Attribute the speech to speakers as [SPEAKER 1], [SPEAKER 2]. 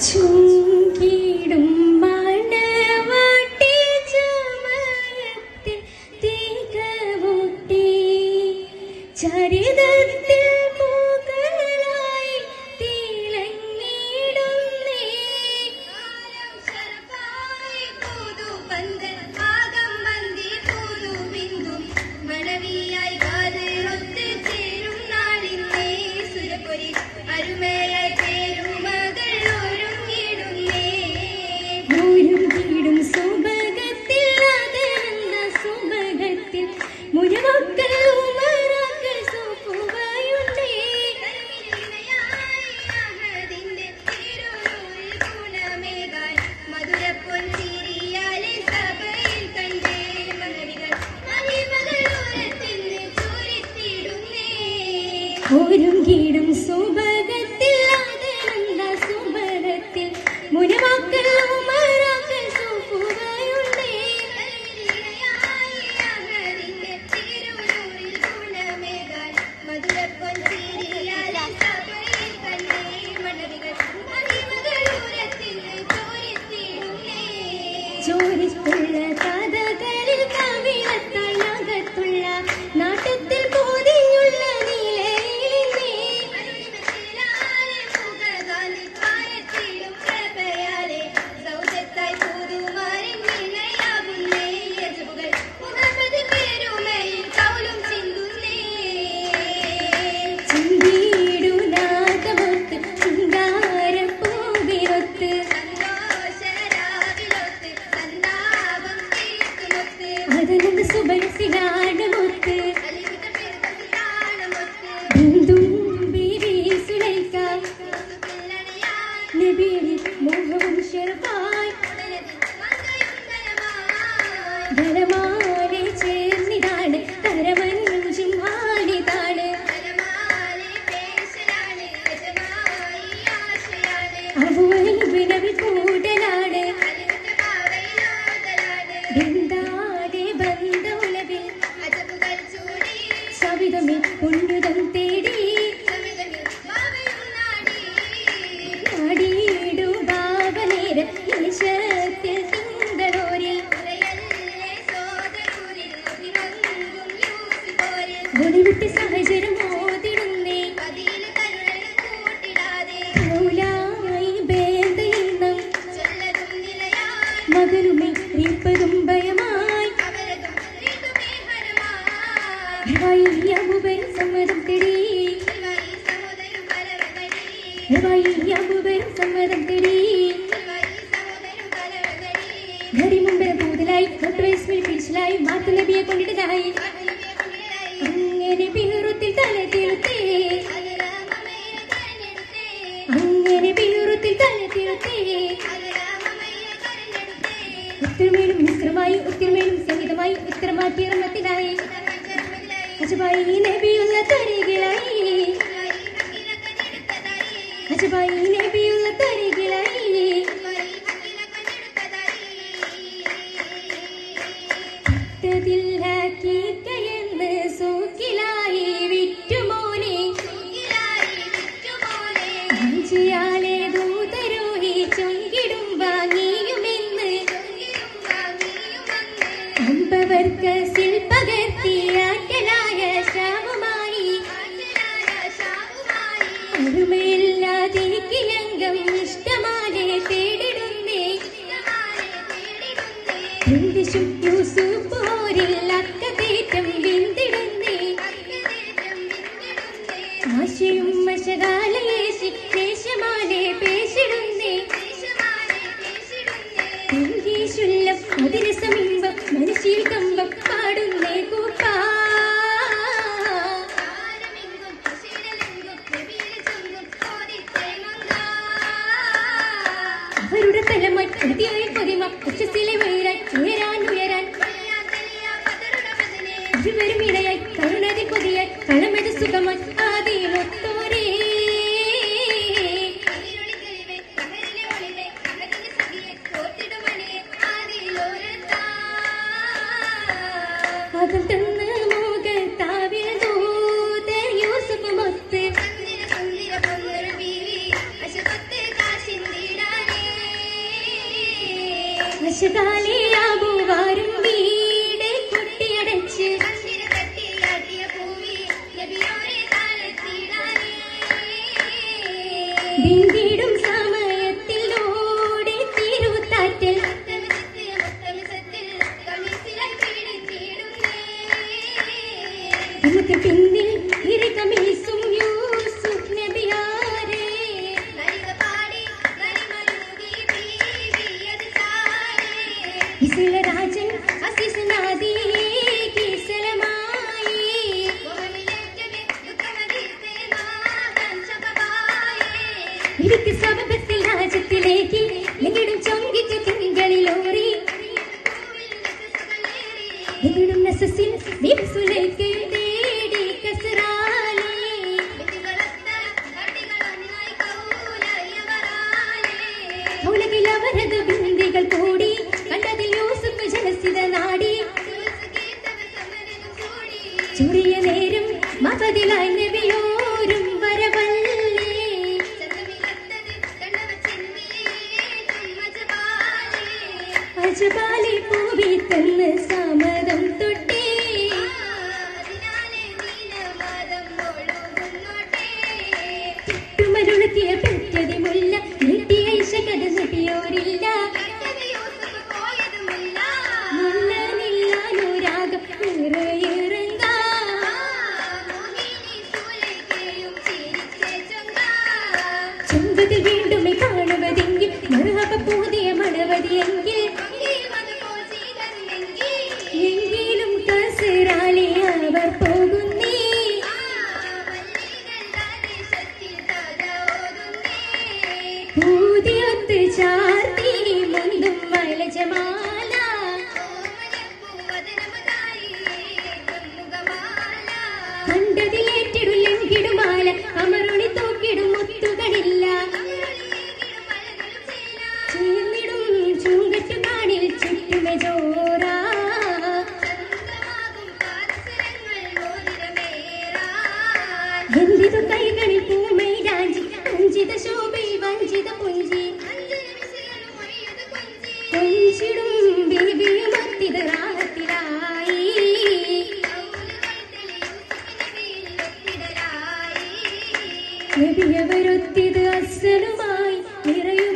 [SPEAKER 1] ചുങ്കിടും മണവാട്ടി ചമയത്തിൽ തികവൂട്ടി ചരിതത്തിൽ മുകളായി തിളങ്ങിടുന്നേ മണവിയായി കാതിലൊത്ത് ചേരും നാളിന്നേ സുരപുരി അരുമയായി ഒരുങ്ങിടും സുഭഗത്തിൽ ആദരന്ന സുഭഗത്തിൽ മുനവാക്കൾ ഉമറാക്കൾ സൂഫുകയുണ്ടേ ചോരിത്തുള്ള കഥകളിൽ കവിളത്താൽ അകത്തുള്ള നാട്ടത്തിൽ പോതിയുള്ള സുബലസിലാടമൊത്ത് ബിന്ദും ബീവി സുലൈഖ നബിയിൽ മോഹവും ശർഫായി ധനമാലെ ചേർന്നിതാണ് തരവഞ്ചും ആണിതാണ് അബുവൈബിനവി കൂടലാണ് സവിതമേ പുണ്യുതം തേടി നാടിയിടു ബാബനേര ഈശത്തിൽ തിങ്കളോരിൽ ഒളിവിട്ട് സഹചരം ഓതിടുന്നേ കൗലായി ഭേദയിനം മകനുമേ റിപ്പതും ഭയമായി അബൂബക്കർ സമ്മതം തേടി അബൂബക്കർ സമ്മതം തേടി ഘടി മുമ്പിൽ പൂതലായി വയസ്സിൽ പിടിച്ചിലായി മാത്തു നബിയെ കൊണ്ടിട്ടതായി അങ്ങനെ ബിഹുറത്തിൽ തല തിരുത്തേ അങ്ങനെ ബിഹുറത്തിൽ തല തിരുത്തേ ഉത്തരമേലും മിശ്രമായി ഉത്തരമേലും സംഗീതമായി ഉത്തരമാറ്റി റഹ്മത്തിലായി അജബായി നബിയുള്ള തരികിലായി അജബായി നബിയുള്ള തരികിലായി ഹക്കീക്കയെന്ന് സൂക്കിലായി വിറ്റുമോനെ അഞ്ചിയാലെ ദൂതരോഹി ചൊങ്കിടും വാങ്ങിയുമെന്ന് അമ്പവർക്ക് പകർത്തിയാറ്റലായ ശാവുമായി ഒരുമയില്ലാതെ കിഴങ്കം ഇഷ്ടമാലെ തേടിടുന്നേ ഹിന്ദിഷും യൂസുഫ് പോരിൽ അക്കതേറ്റം വിന്തിടുന്നേ ആശയും മശകാലയേശി ദേശമാലെ പേശിടുന്നേ ിശുല്ലം അതിരസമിമ്പം മനസ്സിൽ കമ്പം പാടുന്നേ കൂപ്പ അവരുടെ തലമായി പ്രതിയായി പൊതിമ ഉച്ചത്തിലെ ഉയരാൻ ഉയരാൻ ഉയരാൻ ഇരുവരും ഇടയായി കരുണതി കൊതിയായി കളമെത് സുഖമായി ആദിയിലൊത്തോരേ എനിക്ക് സമപത്തിൽ രാജ്യത്തിലേക്ക് എങ്കിലും ചൊങ്കിച്ച് തിങ്കളിലോറി എവിടും നസസിൽ വിസുലേക്ക് തേടി കസറാലേ ഉലകിലവരത് ബിന്ദികൾ കൂടി കണ്ടതിൽ യൂസുഫ് ജനസിത നാടി ചുരിയ നേരം മപതിലായി നബിയോരും വരവല്ലേ അജബാലി പൂവി തന്ന് സമതം തൊട്ടേ തുമരുളുത്തിയ പെറ്റതി മുല്ല നീട്ടിയ ഇശകത് നബിയോരില്ല മുല്ലനില്ലാനുരാഗം നിറയിറങ്ങ ചുങ്കതിൽ വീണ്ടും കാണുവതെങ്കിൽ മറുഹബ പൂതിയ മണവതിയെങ്കിൽ എങ്കിലും കസറാലേ അവർ പോകുന്നേ പൂതിയൊത്ത് ചാർത്തി മുന്തും മലജമാല കണ്ടതിലേറ്റിടുലെങ്കിടുമാല അമറുണി തൂക്കിടും മുത്തുകളില്ല ചേർന്നിടും ചൂങ്കറ്റു കാണിൽ ചുറ്റുമെ ജോറ എന്തിതു കൈകളിൽ പൂമൈരാഞ്ചി അഞ്ചിത ശോഭൈ വഞ്ചിത പുഞ്ചി കൊഞ്ചിടും ബേബിയും അത്തിത് റാഹത്തിലായി നബിയവരൊത്തിത് അസ്സലുമായി നിറയും